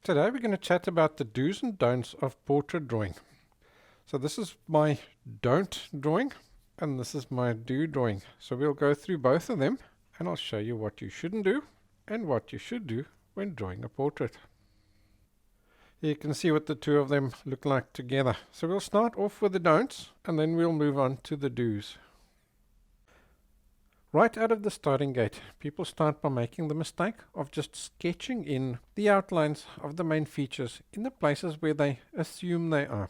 Today we're going to chat about the do's and don'ts of portrait drawing. So this is my don't drawing and this is my do drawing. So we'll go through both of them and I'll show you what you shouldn't do and what you should do when drawing a portrait. You can see what the two of them look like together. So we'll start off with the don'ts and then we'll move on to the do's. Right out of the starting gate, people start by making the mistake of just sketching in the outlines of the main features in the places where they assume they are.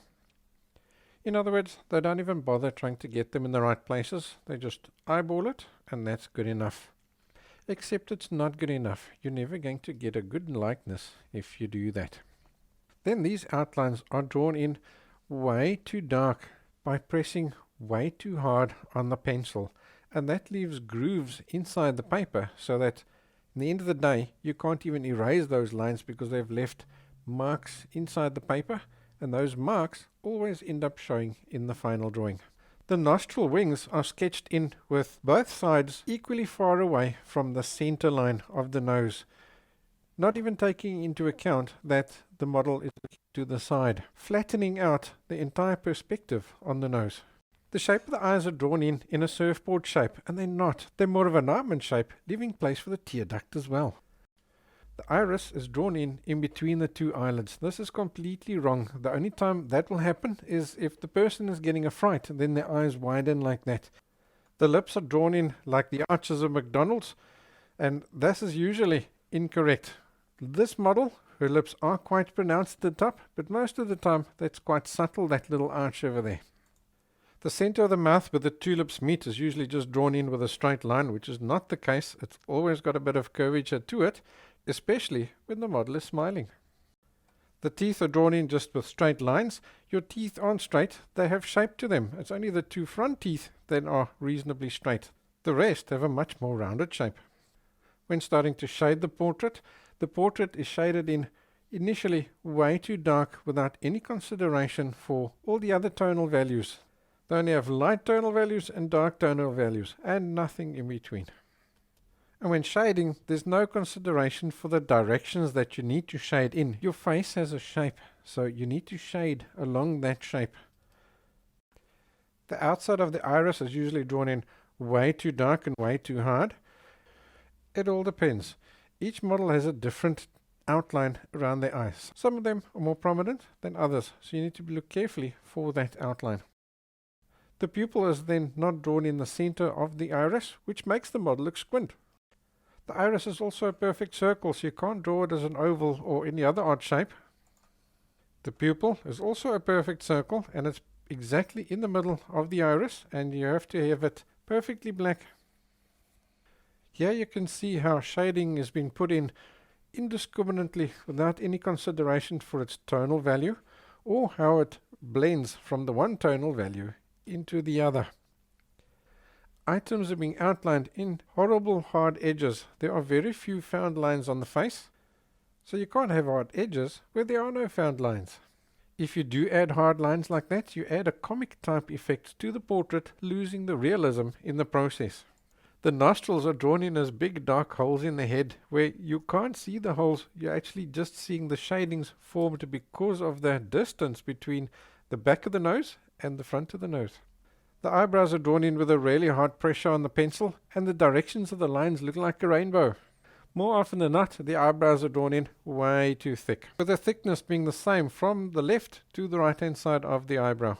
In other words, they don't even bother trying to get them in the right places. They just eyeball it and that's good enough. Except it's not good enough. You're never going to get a good likeness if you do that. Then these outlines are drawn in way too dark by pressing way too hard on the pencil. And that leaves grooves inside the paper so that in the end of the day you can't even erase those lines because they've left marks inside the paper, and those marks always end up showing in the final drawing. The nostril wings are sketched in with both sides equally far away from the center line of the nose, not even taking into account that the model is looking to the side, flattening out the entire perspective on the nose. The shape of the eyes are drawn in a surfboard shape, and they're not. They're more of an almond shape, leaving place for the tear duct as well. The iris is drawn in between the two eyelids. This is completely wrong. The only time that will happen is if the person is getting a fright, and then their eyes widen like that. The lips are drawn in like the arches of McDonald's, and this is usually incorrect. This model, her lips are quite pronounced at the top, but most of the time that's quite subtle, that little arch over there. The center of the mouth where the two lips meet is usually just drawn in with a straight line, which is not the case. It's always got a bit of curvature to it, especially when the model is smiling. The teeth are drawn in just with straight lines. Your teeth aren't straight, they have shape to them. It's only the two front teeth that are reasonably straight. The rest have a much more rounded shape. When starting to shade the portrait is shaded in initially way too dark without any consideration for all the other tonal values. They only have light tonal values and dark tonal values, and nothing in between. And when shading, there's no consideration for the directions that you need to shade in. Your face has a shape, so you need to shade along that shape. The outside of the iris is usually drawn in way too dark and way too hard. It all depends. Each model has a different outline around their eyes. Some of them are more prominent than others, so you need to look carefully for that outline. The pupil is then not drawn in the center of the iris, which makes the model look squint. The iris is also a perfect circle, so you can't draw it as an oval or any other odd shape. The pupil is also a perfect circle, and it's exactly in the middle of the iris, and you have to have it perfectly black. Here you can see how shading has been put in indiscriminately without any consideration for its tonal value, or how it blends from the one tonal value into the other. Items are being outlined in horrible hard edges. There are very few found lines on the face, so you can't have hard edges where there are no found lines. If you do add hard lines like that, you add a comic type effect to the portrait, losing the realism in the process. The nostrils are drawn in as big dark holes in the head where you can't see the holes, you're actually just seeing the shadings formed because of the distance between the back of the nose and the front of the nose. The eyebrows are drawn in with a really hard pressure on the pencil, and the directions of the lines look like a rainbow. More often than not, the eyebrows are drawn in way too thick, with the thickness being the same from the left to the right hand side of the eyebrow.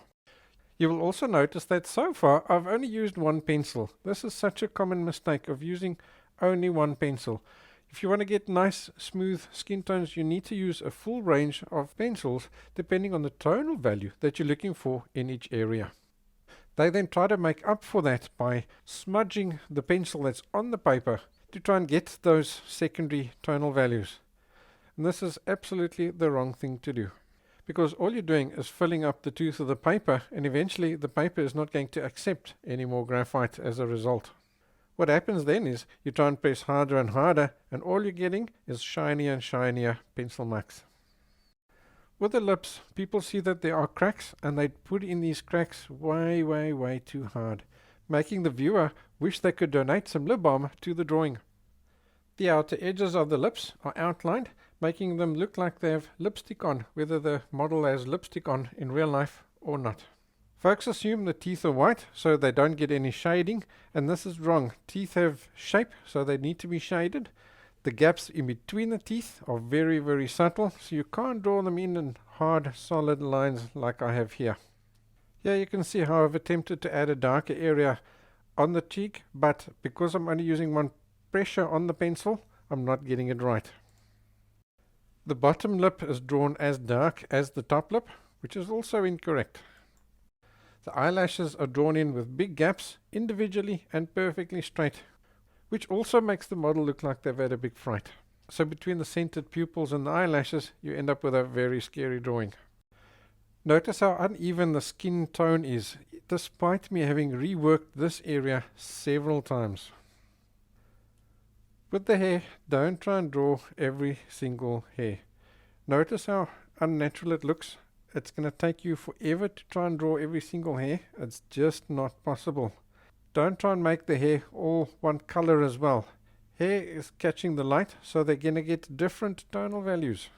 You will also notice that so far I've only used one pencil. This is such a common mistake of using only one pencil. If you want to get nice, smooth skin tones, you need to use a full range of pencils depending on the tonal value that you're looking for in each area. They then try to make up for that by smudging the pencil that's on the paper to try and get those secondary tonal values. And this is absolutely the wrong thing to do, because all you're doing is filling up the tooth of the paper, and eventually the paper is not going to accept any more graphite as a result. What happens then is you try and press harder and harder, and all you're getting is shinier and shinier pencil marks. With the lips, people see that there are cracks, and they put in these cracks way too hard, making the viewer wish they could donate some lip balm to the drawing. The outer edges of the lips are outlined making them look like they have lipstick on, whether the model has lipstick on in real life or not. Folks assume the teeth are white so they don't get any shading, and this is wrong. Teeth have shape, so they need to be shaded. The gaps in between the teeth are very, very subtle, so you can't draw them in hard, solid lines like I have here. Here you can see how I've attempted to add a darker area on the cheek, but because I'm only using one pressure on the pencil, I'm not getting it right. The bottom lip is drawn as dark as the top lip, which is also incorrect. The eyelashes are drawn in with big gaps individually and perfectly straight, which also makes the model look like they've had a big fright. So between the centered pupils and the eyelashes, you end up with a very scary drawing. Notice how uneven the skin tone is, despite me having reworked this area several times. With the hair, don't try and draw every single hair. Notice how unnatural it looks. It's going to take you forever to try and draw every single hair. It's just not possible. Don't try and make the hair all one color as well. Hair is catching the light, so they're going to get different tonal values.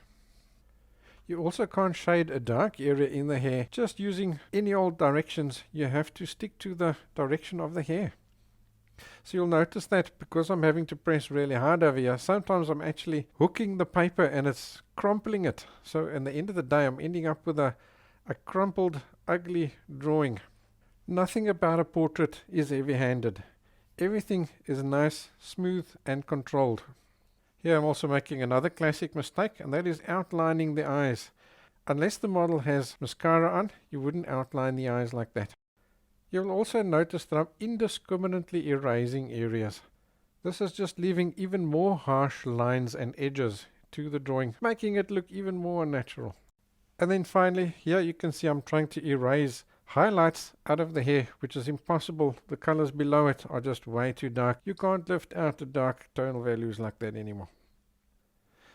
You also can't shade a dark area in the hair just using any old directions. You have to stick to the direction of the hair. So you'll notice that because I'm having to press really hard over here, sometimes I'm actually hooking the paper and it's crumpling it. So in the end of the day, I'm ending up with a crumpled, ugly drawing. Nothing about a portrait is heavy-handed. Everything is nice, smooth and controlled. Here I'm also making another classic mistake, and that is outlining the eyes. Unless the model has mascara on, you wouldn't outline the eyes like that. You'll also notice that I'm indiscriminately erasing areas. This is just leaving even more harsh lines and edges to the drawing, making it look even more unnatural. And then finally, here you can see I'm trying to erase highlights out of the hair, which is impossible. The colors below it are just way too dark. You can't lift out the dark tonal values like that anymore.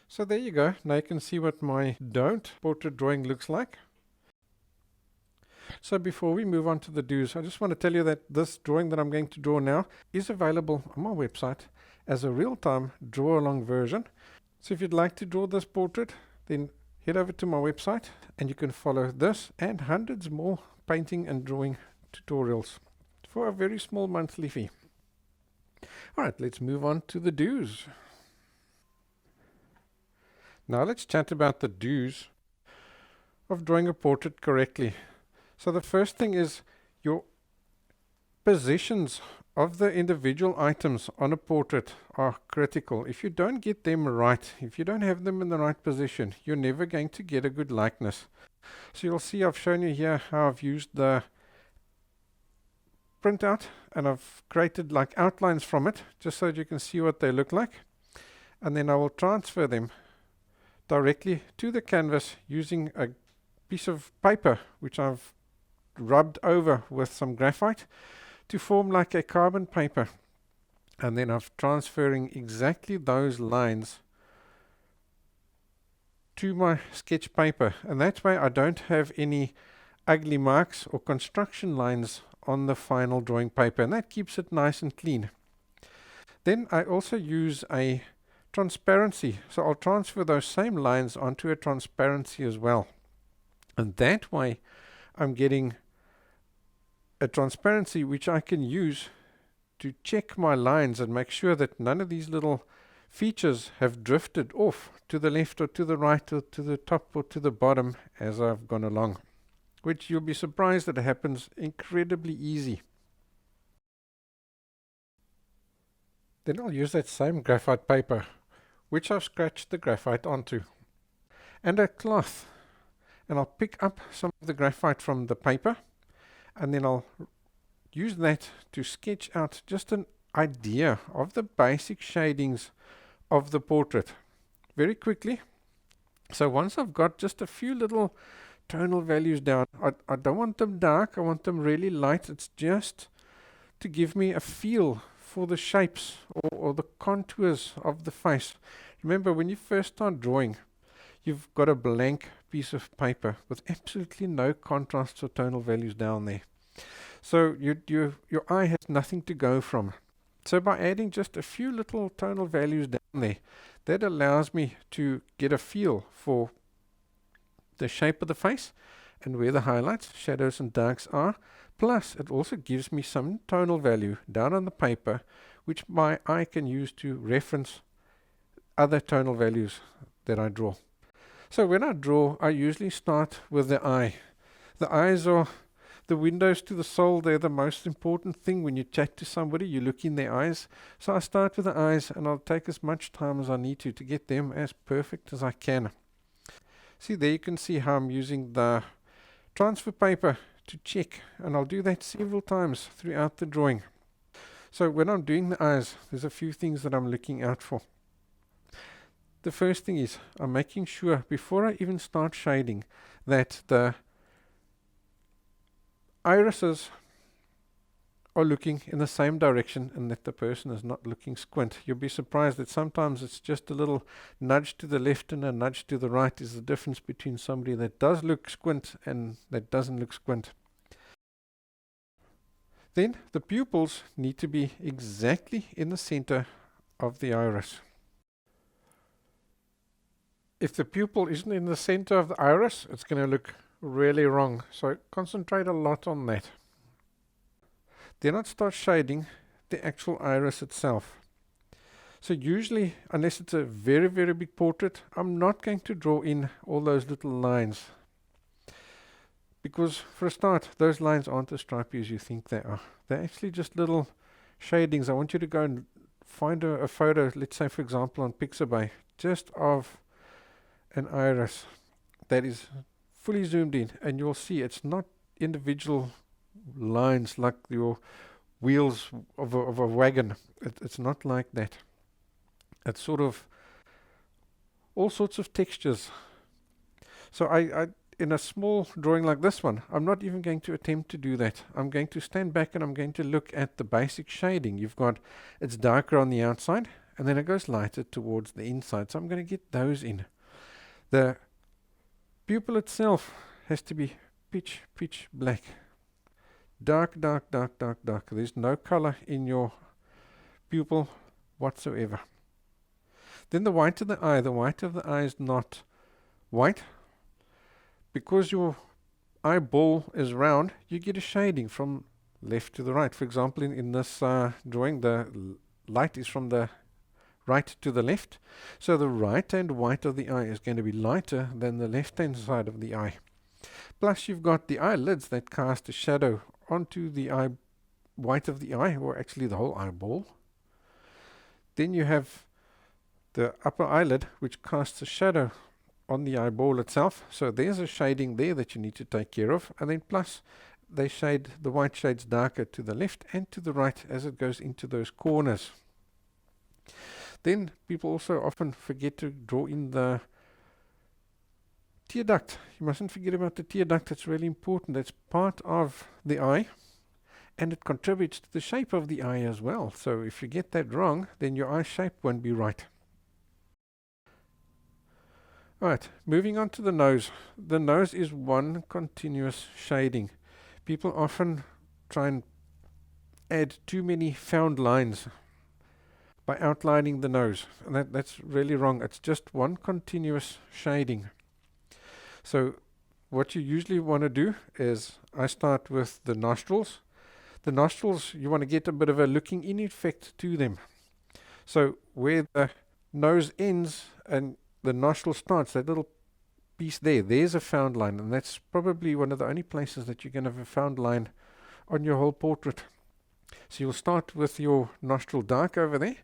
So there you go. Now you can see what my don't portrait drawing looks like. So before we move on to the do's, I just want to tell you that this drawing that I'm going to draw now is available on my website as a real-time draw-along version. So if you'd like to draw this portrait, then head over to my website and you can follow this and hundreds more painting and drawing tutorials for a very small monthly fee. Alright, let's move on to the do's. Now let's chat about the do's of drawing a portrait correctly. So the first thing is your positions of the individual items on a portrait are critical. If you don't get them right, if you don't have them in the right position, you're never going to get a good likeness. So you'll see I've shown you here how I've used the printout and I've created like outlines from it just so that you can see what they look like. And then I will transfer them directly to the canvas using a piece of paper which I've rubbed over with some graphite to form like a carbon paper, and then I'm transferring exactly those lines to my sketch paper, and that way I don't have any ugly marks or construction lines on the final drawing paper, and that keeps it nice and clean. Then I also use a transparency, so I'll transfer those same lines onto a transparency as well, and that way I'm getting a transparency which I can use to check my lines and make sure that none of these little features have drifted off to the left or to the right or to the top or to the bottom as I've gone along, which you'll be surprised that it happens incredibly easy. Then I'll use that same graphite paper which I've scratched the graphite onto and a cloth, and I'll pick up some of the graphite from the paper and then I'll use that to sketch out just an idea of the basic shadings of the portrait very quickly. So once I've got just a few little tonal values down, I don't want them dark, I want them really light. It's just to give me a feel for the shapes or the contours of the face. Remember, when you first start drawing, you've got a blank piece of paper with absolutely no contrasts or tonal values down there. So your eye has nothing to go from. So by adding just a few little tonal values down, there. That allows me to get a feel for the shape of the face and where the highlights, shadows and darks are. Plus, it also gives me some tonal value down on the paper, which my eye can use to reference other tonal values that I draw. So when I draw, I usually start with the eye. The eyes are the windows to the soul. They're the most important thing when you chat to somebody. You look in their eyes. So I start with the eyes, and I'll take as much time as I need to get them as perfect as I can. See, there you can see how I'm using the transfer paper to check, and I'll do that several times throughout the drawing. So when I'm doing the eyes, there's a few things that I'm looking out for. The first thing is I'm making sure before I even start shading that the irises are looking in the same direction and that the person is not looking squint. You'll be surprised that sometimes it's just a little nudge to the left and a nudge to the right is the difference between somebody that does look squint and that doesn't look squint. Then the pupils need to be exactly in the center of the iris. If the pupil isn't in the center of the iris, it's going to look really wrong. So concentrate a lot on that. Then I'd start shading the actual iris itself. So usually, unless it's a very, very big portrait, I'm not going to draw in all those little lines. Because for a start, those lines aren't as stripy as you think they are. They're actually just little shadings. I want you to go and find a photo, let's say for example on Pixabay, just of an iris that is fully zoomed in, and you'll see it's not individual lines like your wheels of a wagon. It's not like that. It's sort of all sorts of textures. So I in a small drawing like this one, I'm not even going to attempt to do that. I'm going to stand back and I'm going to look at the basic shading. You've got, it's darker on the outside and then it goes lighter towards the inside. So I'm going to get those in. The pupil itself has to be pitch black. Dark, dark, dark, dark, dark. There's no color in your pupil whatsoever. Then the white of the eye is not white. Because your eyeball is round, you get a shading from left to the right. For example, in this drawing, the light is from the right to the left. So the right-hand white of the eye is going to be lighter than the left-hand side of the eye. Plus, you've got the eyelids that cast a shadow onto the eye white of the eye, or actually the whole eyeball. Then you have the upper eyelid, which casts a shadow on the eyeball itself. So there's a shading there that you need to take care of. And then plus, they shade, the white shades darker to the left and to the right as it goes into those corners. Then people also often forget to draw in the tear duct. You mustn't forget about the tear duct. It's really important. It's part of the eye and it contributes to the shape of the eye as well. So if you get that wrong, then your eye shape won't be right. Alright, moving on to the nose. The nose is one continuous shading. People often try and add too many found lines by outlining the nose, and that's really wrong. It's just one continuous shading. So what you usually want to do is I start with the nostrils. The nostrils, you want to get a bit of a looking in effect to them. So where the nose ends and the nostril starts, that little piece there's a found line, and that's probably one of the only places that you're going to have a found line on your whole portrait. So you'll start with your nostril dark over there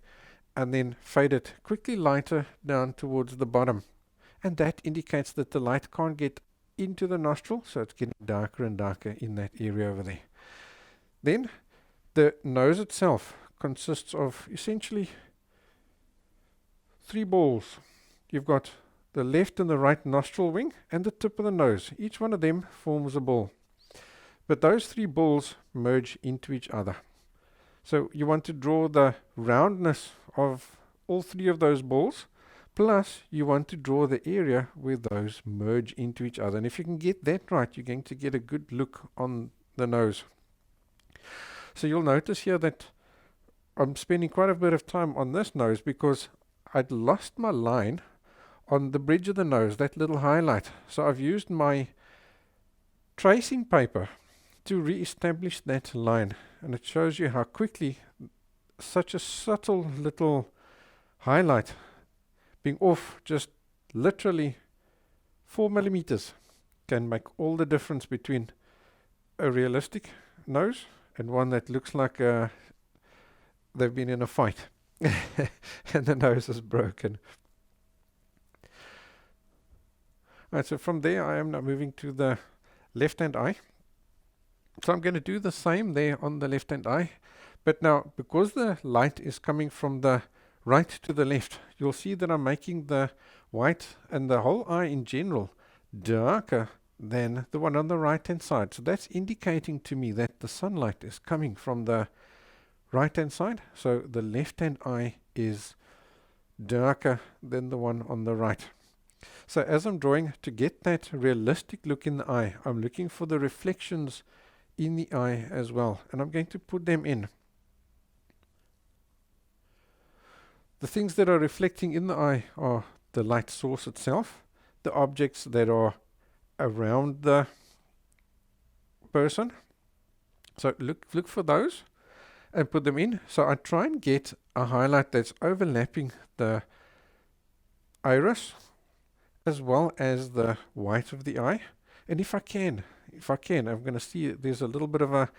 and then fade it quickly lighter down towards the bottom, and that indicates that the light can't get into the nostril, so it's getting darker and darker in that area over there. Then the nose itself consists of essentially 3 balls. You've got the left and the right nostril wing and the tip of the nose. Each one of them forms a ball. But those 3 balls merge into each other. So you want to draw the roundness of all 3 of those balls, plus you want to draw the area where those merge into each other. And if you can get that right, you're going to get a good look on the nose. So you'll notice here that I'm spending quite a bit of time on this nose because I'd lost my line on the bridge of the nose, that little highlight. So I've used my tracing paper to re-establish that line, and it shows you how quickly such a subtle little highlight being off just literally 4 millimeters can make all the difference between a realistic nose and one that looks like they've been in a fight and the nose is broken. Right, so from there I am now moving to the left hand eye. So I'm going to do the same there on the left hand eye, but now because the light is coming from the right to the left, you'll see that I'm making the white and the whole eye in general darker than the one on the right hand side. So that's indicating to me that the sunlight is coming from the right hand side. So the left hand eye is darker than the one on the right. So as I'm drawing, to get that realistic look in the eye, I'm looking for the reflections in the eye as well, and I'm going to put them in. The things that are reflecting in the eye are the light source itself, the objects that are around the person. So look for those and put them in. So I try and get a highlight that's overlapping the iris as well as the white of the eye. And if I can, I'm going to see there's a little bit of a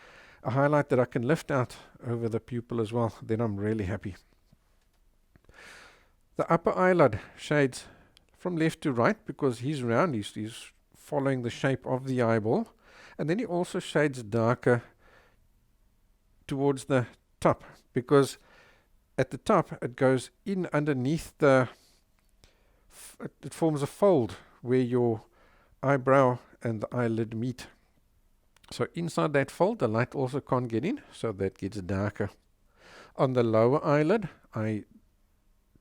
highlight that I can lift out over the pupil as well. Then I'm really happy. The upper eyelid shades from left to right because he's round, he's following the shape of the eyeball. And then he also shades darker towards the top because at the top it goes in underneath the, it forms a fold where your eyebrow and the eyelid meet. So inside that fold the light also can't get in, so that gets darker. On the lower eyelid I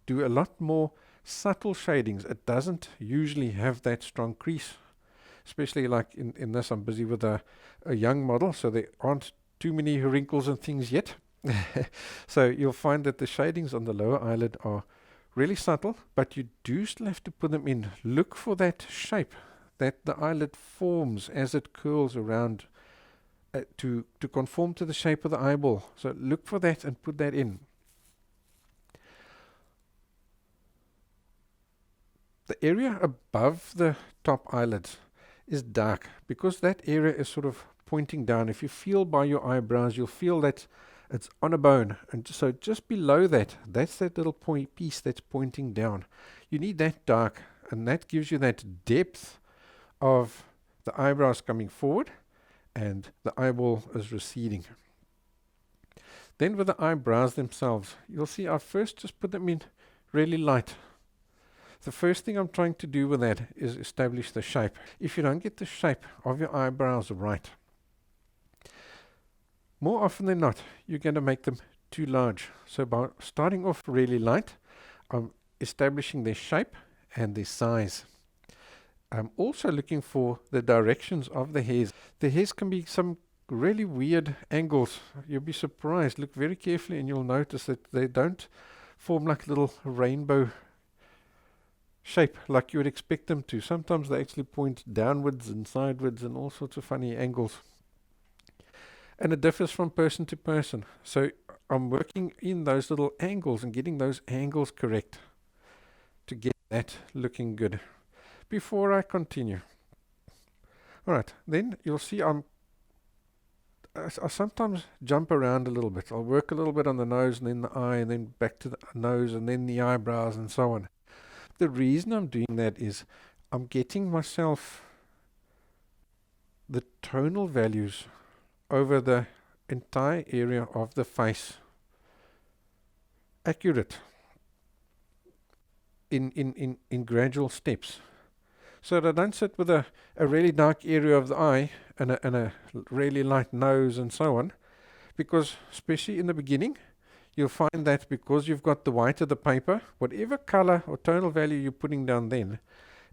do a lot more subtle shadings. It doesn't usually have that strong crease, especially like in this. I'm busy with a young model, so there aren't too many wrinkles and things yet. So you'll find that the shadings on the lower eyelid are really subtle, but you do still have to put them in. Look for that shape that the eyelid forms as it curls around to conform to the shape of the eyeball. So look for that and put that in. The area above the top eyelids is dark because that area is sort of pointing down. If you feel by your eyebrows, you'll feel that it's on a bone. And so just below that, that's that little piece that's pointing down. You need that dark, and that gives you that depth of the eyebrows coming forward and the eyeball is receding. Then with the eyebrows themselves, you'll see I first just put them in really light. The first thing I'm trying to do with that is establish the shape. If you don't get the shape of your eyebrows right, more often than not, you're going to make them too large. So by starting off really light, I'm establishing their shape and their size. I'm also looking for the directions of the hairs. The hairs can be some really weird angles. You'll be surprised. Look very carefully and you'll notice that they don't form like little rainbow shape like you would expect them to. Sometimes they actually point downwards and sideways and all sorts of funny angles. And it differs from person to person. So I'm working in those little angles and getting those angles correct to get that looking good. Before I continue. Alright, then you'll see I sometimes jump around a little bit. I'll work a little bit on the nose and then the eye and then back to the nose and then the eyebrows and so on. The reason I'm doing that is I'm getting myself the tonal values over the entire area of the face accurate in gradual steps. So that I don't sit with a really dark area of the eye and a really light nose and so on, because especially in the beginning, you'll find that because you've got the white of the paper, whatever color or tonal value you're putting down then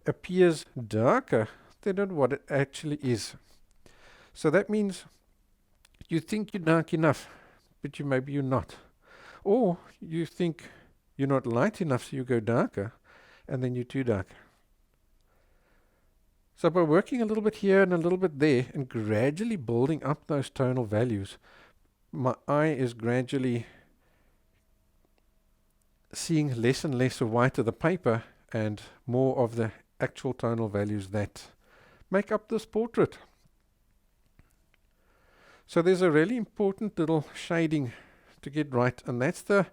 appears darker than what it actually is. So that means you think you're dark enough, but maybe you're not. Or you think you're not light enough, so you go darker, and then you're too dark. So by working a little bit here and a little bit there and gradually building up those tonal values, my eye is gradually seeing less and less of white of the paper and more of the actual tonal values that make up this portrait. So there's a really important little shading to get right, and that's the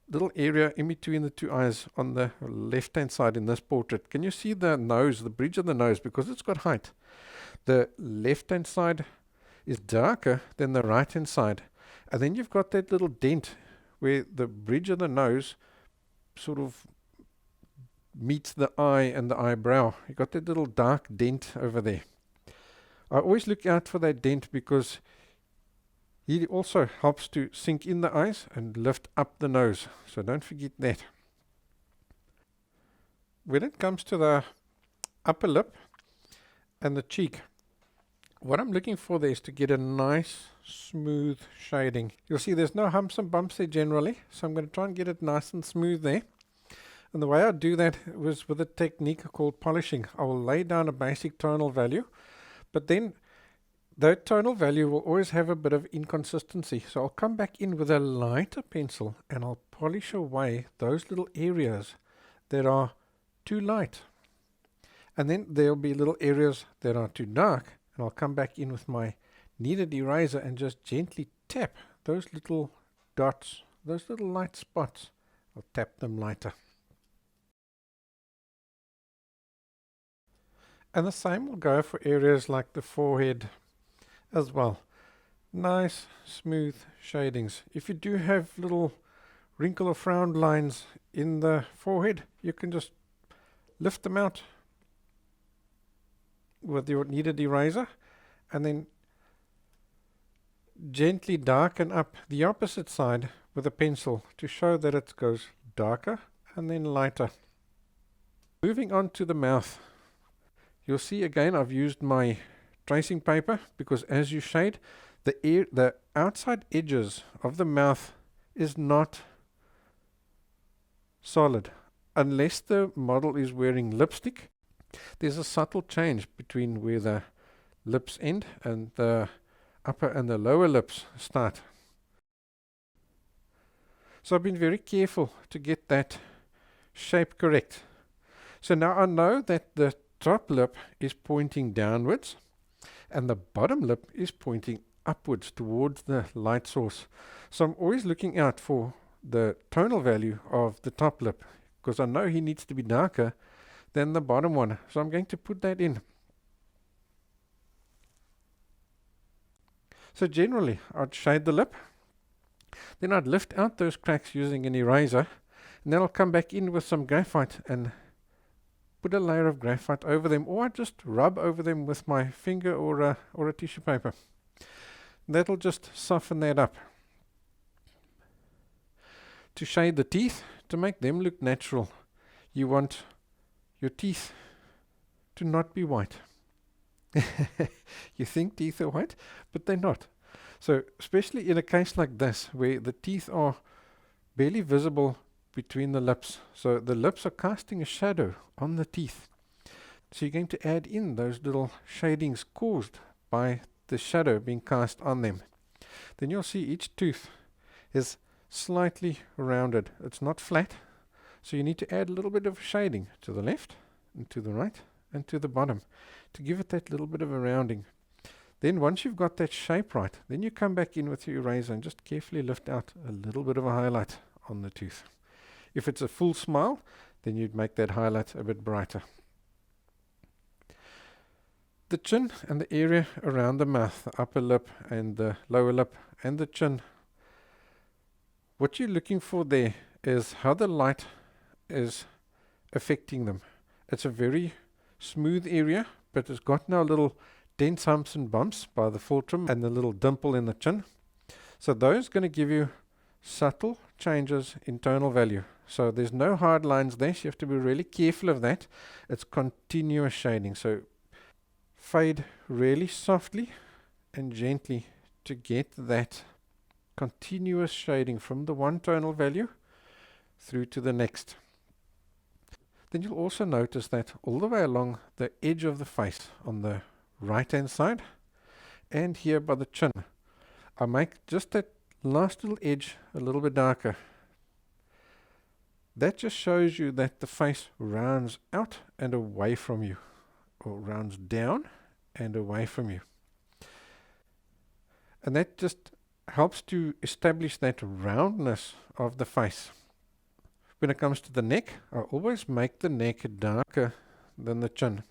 little area in between the two eyes on the left hand side in this portrait. Can you see the nose, the bridge of the nose, because it's got height? The left hand side is darker than the right hand side, and then you've got that little dent where the bridge of the nose sort of meets the eye and the eyebrow. You've got that little dark dent over there. I always look out for that dent because he also helps to sink in the eyes and lift up the nose. So don't forget that. When it comes to the upper lip and the cheek, what I'm looking for there is to get a nice smooth shading. You'll see there's no humps and bumps there generally, so I'm going to try and get it nice and smooth there. And the way I do that was with a technique called polishing. I will lay down a basic tonal value, but then that tonal value will always have a bit of inconsistency. So I'll come back in with a lighter pencil and I'll polish away those little areas that are too light. And then there'll be little areas that are too dark, and I'll come back in with my kneaded eraser and just gently tap those little dots, those little light spots. I'll tap them lighter. And the same will go for areas like the forehead as well. Nice, smooth shadings. If you do have little wrinkle or frown lines in the forehead, you can just lift them out with your kneaded eraser and then gently darken up the opposite side with a pencil to show that it goes darker and then lighter. Moving on to the mouth, you'll see again I've used my tracing paper because as you shade, the outside edges of the mouth is not solid. Unless the model is wearing lipstick, there's a subtle change between where the lips end and the upper and the lower lips start. So I've been very careful to get that shape correct. So now I know that the top lip is pointing downwards and the bottom lip is pointing upwards towards the light source. So I'm always looking out for the tonal value of the top lip because I know he needs to be darker than the bottom one. So I'm going to put that in. So generally I'd shade the lip, then I'd lift out those cracks using an eraser, and then I'll come back in with some graphite and put a layer of graphite over them, or I just rub over them with my finger or a tissue paper. That'll just soften that up. To shade the teeth, to make them look natural, you want your teeth to not be white. You think teeth are white, but they're not. So especially in a case like this, where the teeth are barely visible between the lips. So the lips are casting a shadow on the teeth. So you're going to add in those little shadings caused by the shadow being cast on them. Then you'll see each tooth is slightly rounded. It's not flat. So you need to add a little bit of shading to the left and to the right and to the bottom to give it that little bit of a rounding. Then once you've got that shape right, then you come back in with your eraser and just carefully lift out a little bit of a highlight on the tooth. If it's a full smile, then you'd make that highlight a bit brighter. The chin and the area around the mouth, the upper lip and the lower lip and the chin, what you're looking for there is how the light is affecting them. It's a very smooth area, but it's got now little dents, humps and bumps by the fulcrum and the little dimple in the chin. So those are going to give you subtle changes in tonal value. So there's no hard lines there, so you have to be really careful of that. It's continuous shading. So fade really softly and gently to get that continuous shading from the one tonal value through to the next. Then you'll also notice that all the way along the edge of the face on the right hand side and here by the chin, I make just that last little edge a little bit darker. That just shows you that the face rounds out and away from you, or rounds down and away from you. And that just helps to establish that roundness of the face. When it comes to the neck, I always make the neck darker than the chin.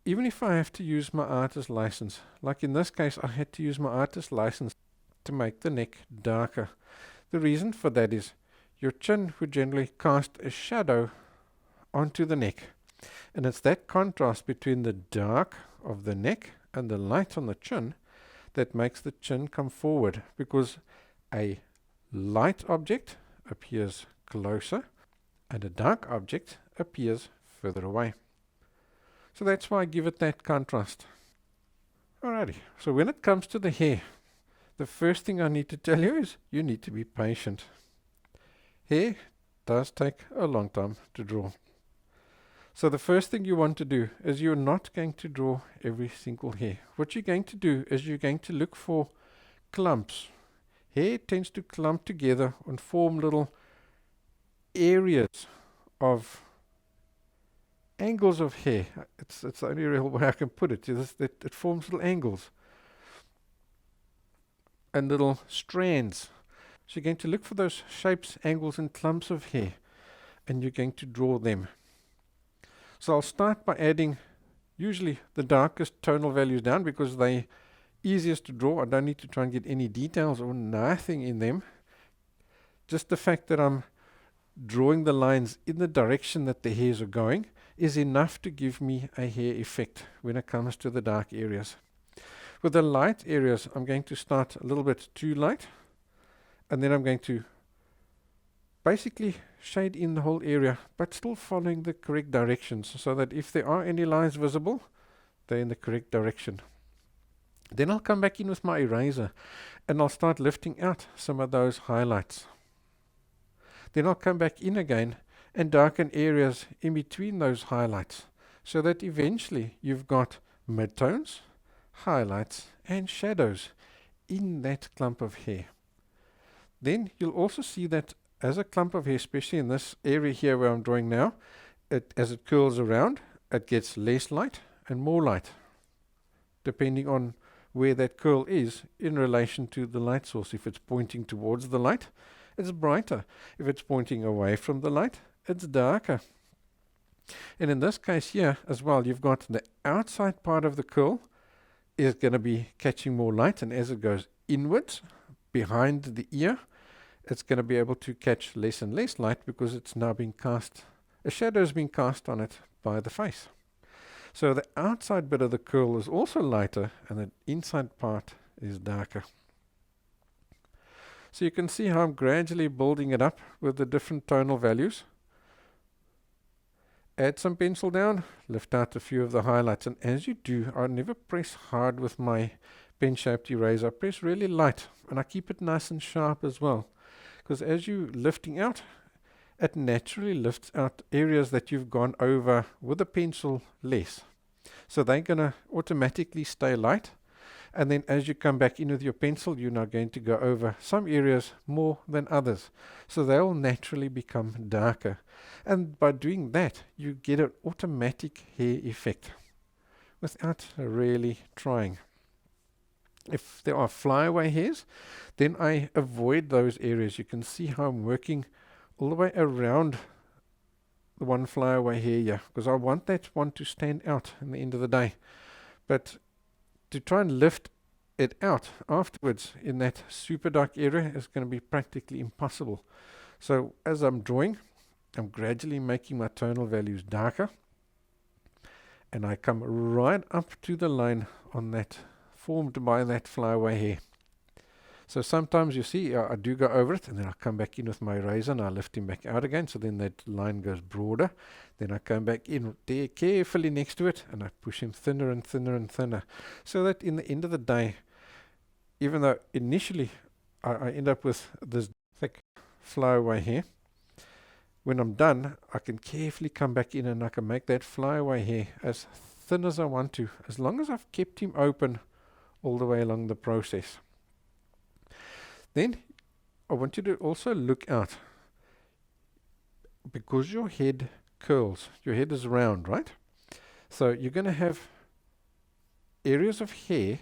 Even if I have to use my artist license, like in this case I had to use my artist license to make the neck darker. The reason for that is your chin would generally cast a shadow onto the neck. And it's that contrast between the dark of the neck and the light on the chin that makes the chin come forward, because a light object appears closer and a dark object appears further away. So that's why I give it that contrast. Alrighty, so when it comes to the hair, the first thing I need to tell you is you need to be patient. Hair does take a long time to draw. So the first thing you want to do is you're not going to draw every single hair. What you're going to do is you're going to look for clumps. Hair tends to clump together and form little areas of angles of hair. It's the only real way I can put it. It forms little angles and little strands. So you're going to look for those shapes, angles and clumps of hair, and you're going to draw them. So I'll start by adding usually the darkest tonal values down because they're easiest to draw. I don't need to try and get any details or nothing in them. Just the fact that I'm drawing the lines in the direction that the hairs are going is enough to give me a hair effect when it comes to the dark areas. With the light areas, I'm going to start a little bit too light, and then I'm going to basically shade in the whole area, but still following the correct directions, so that if there are any lines visible, they're in the correct direction. Then I'll come back in with my eraser and I'll start lifting out some of those highlights. Then I'll come back in again and darken areas in between those highlights, so that eventually you've got midtones, highlights and shadows in that clump of hair. Then you'll also see that as a clump of hair, especially in this area here where I'm drawing now, as it curls around, it gets less light and more light, depending on where that curl is in relation to the light source. If it's pointing towards the light, it's brighter. If it's pointing away from the light, it's darker. And in this case here as well, you've got the outside part of the curl is going to be catching more light, and as it goes inwards behind the ear, it's going to be able to catch less and less light because it's now being cast, a shadow is being cast on it by the face. So the outside bit of the curl is also lighter and the inside part is darker. So you can see how I'm gradually building it up with the different tonal values. Add some pencil down, lift out a few of the highlights, and as you do, I never press hard with my pen-shaped eraser. I press really light, and I keep it nice and sharp as well. Because as you're lifting out, it naturally lifts out areas that you've gone over with a pencil less. So they're going to automatically stay light. And then as you come back in with your pencil, you're now going to go over some areas more than others. So they'll naturally become darker. And by doing that, you get an automatic hair effect without really trying. If there are flyaway hairs, then I avoid those areas. You can see how I'm working all the way around the one flyaway hair here, because I want that one to stand out in the end of the day. But to try and lift it out afterwards in that super dark area is going to be practically impossible. So as I'm drawing, I'm gradually making my tonal values darker, and I come right up to the line on that formed by that flyaway hair. So sometimes you see I do go over it, and then I come back in with my eraser and I lift him back out again, so then that line goes broader. Then I come back in there carefully next to it and I push him thinner and thinner and thinner, so that in the end of the day, even though initially I end up with this thick flyaway hair. When I'm done, I can carefully come back in and I can make that flyaway hair as thin as I want to, as long as I've kept him open all the way along the process. Then I want you to also look out, because your head curls, your head is round, right? So you're going to have areas of hair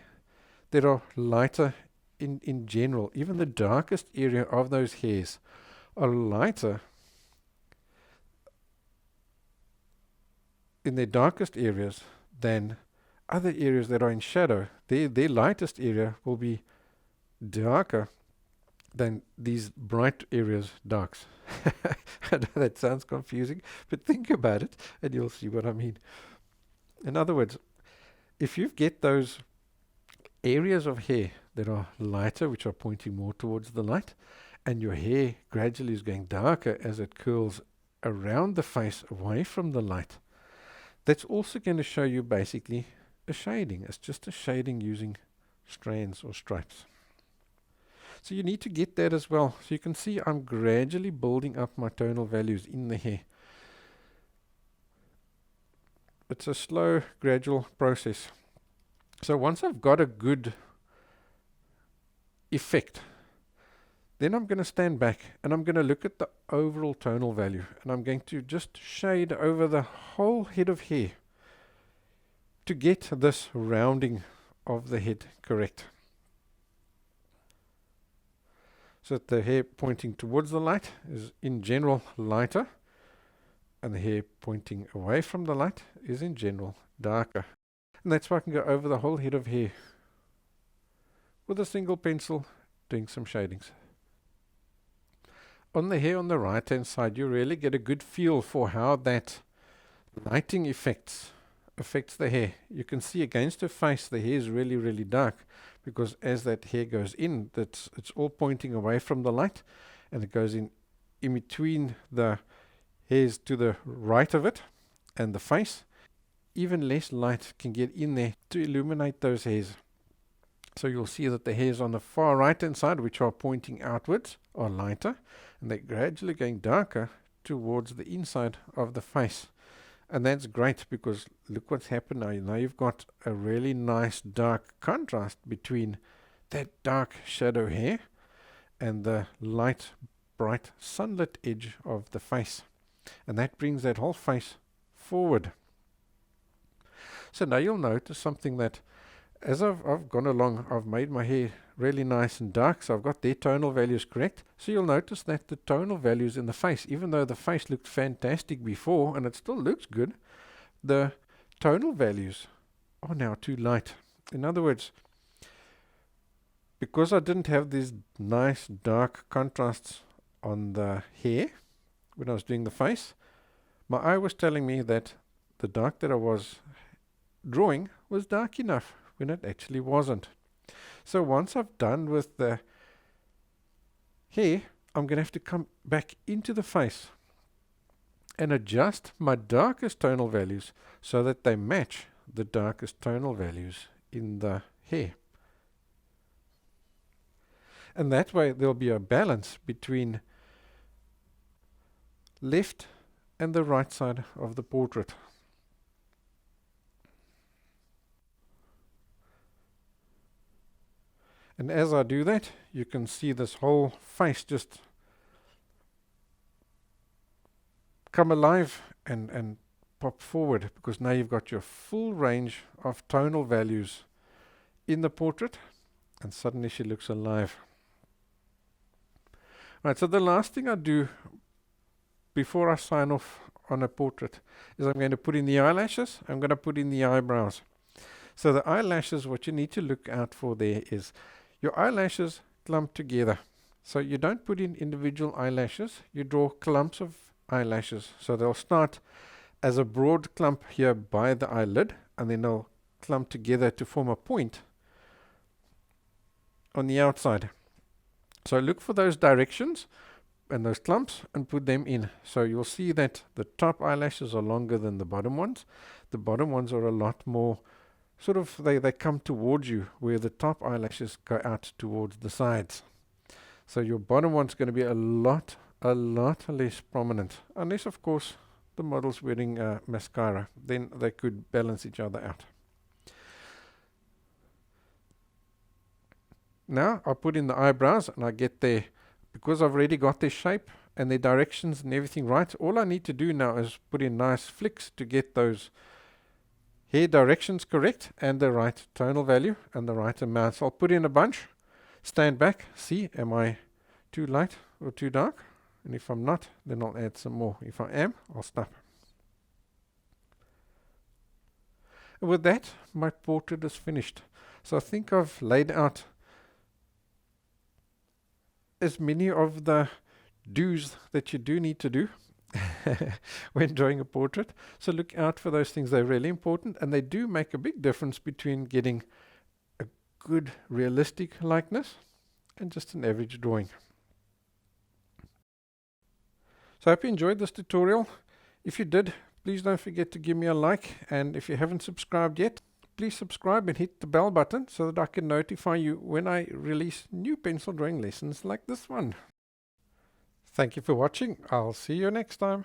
that are lighter in general. Even the darkest area of those hairs are lighter in their darkest areas than other areas that are in shadow. Their lightest area will be darker than these bright areas, darks. I know that sounds confusing, but think about it and you'll see what I mean. In other words, if you get those areas of hair that are lighter, which are pointing more towards the light, and your hair gradually is going darker as it curls around the face away from the light, that's also going to show you basically a shading. It's just a shading using strands or stripes. So you need to get that as well. So you can see I'm gradually building up my tonal values in the hair. It's a slow, gradual process. So once I've got a good effect, then I'm going to stand back and I'm going to look at the overall tonal value, and I'm going to just shade over the whole head of hair to get this rounding of the head correct. So that the hair pointing towards the light is in general lighter, and the hair pointing away from the light is in general darker. And that's why I can go over the whole head of hair with a single pencil doing some shadings. On the hair on the right hand side, you really get a good feel for how that lighting affects the hair. You can see against her face the hair is really, really dark, because as that hair goes in, it's all pointing away from the light, and it goes in between the hairs to the right of it and the face. Even less light can get in there to illuminate those hairs. So you'll see that the hairs on the far right hand side, which are pointing outwards, are lighter, and they're gradually going darker towards the inside of the face. And that's great, because look what's happened now. Now you've got a really nice dark contrast between that dark shadow hair and the light, bright, sunlit edge of the face. And that brings that whole face forward. So now you'll notice something, that as I've gone along, I've made my hair really nice and dark, so I've got their tonal values correct. So you'll notice that the tonal values in the face, even though the face looked fantastic before, and it still looks good, the tonal values are now too light. In other words, because I didn't have these nice dark contrasts on the hair when I was doing the face, my eye was telling me that the dark that I was drawing was dark enough, when it actually wasn't. So once I've done with the hair, I'm going to have to come back into the face and adjust my darkest tonal values so that they match the darkest tonal values in the hair. And that way there'll be a balance between left and the right side of the portrait. And as I do that, you can see this whole face just come alive and pop forward, because now you've got your full range of tonal values in the portrait, and suddenly she looks alive. Right, so the last thing I do before I sign off on a portrait is I'm going to put in the eyelashes, I'm going to put in the eyebrows. So the eyelashes, what you need to look out for there is your eyelashes clump together. So you don't put in individual eyelashes, you draw clumps of eyelashes. So they'll start as a broad clump here by the eyelid, and then they'll clump together to form a point on the outside. So look for those directions and those clumps and put them in. So you'll see that the top eyelashes are longer than the bottom ones. The bottom ones are a lot more sort of, they come towards you, where the top eyelashes go out towards the sides. So your bottom one's going to be a lot less prominent. Unless, of course, the model's wearing mascara. Then they could balance each other out. Now I put in the eyebrows and I get there, because I've already got their shape and their directions and everything right. All I need to do now is put in nice flicks to get those hair directions correct and the right tonal value and the right amount. So I'll put in a bunch, stand back, see, am I too light or too dark? And if I'm not, then I'll add some more. If I am, I'll stop. And with that, my portrait is finished. So I think I've laid out as many of the do's that you do need to do when drawing a portrait. So look out for those things. They're really important, and they do make a big difference between getting a good realistic likeness and just an average drawing. So I hope you enjoyed this tutorial. If you did, please don't forget to give me a like, and if you haven't subscribed yet, please subscribe and hit the bell button so that I can notify you when I release new pencil drawing lessons like this one. Thank you for watching. I'll see you next time.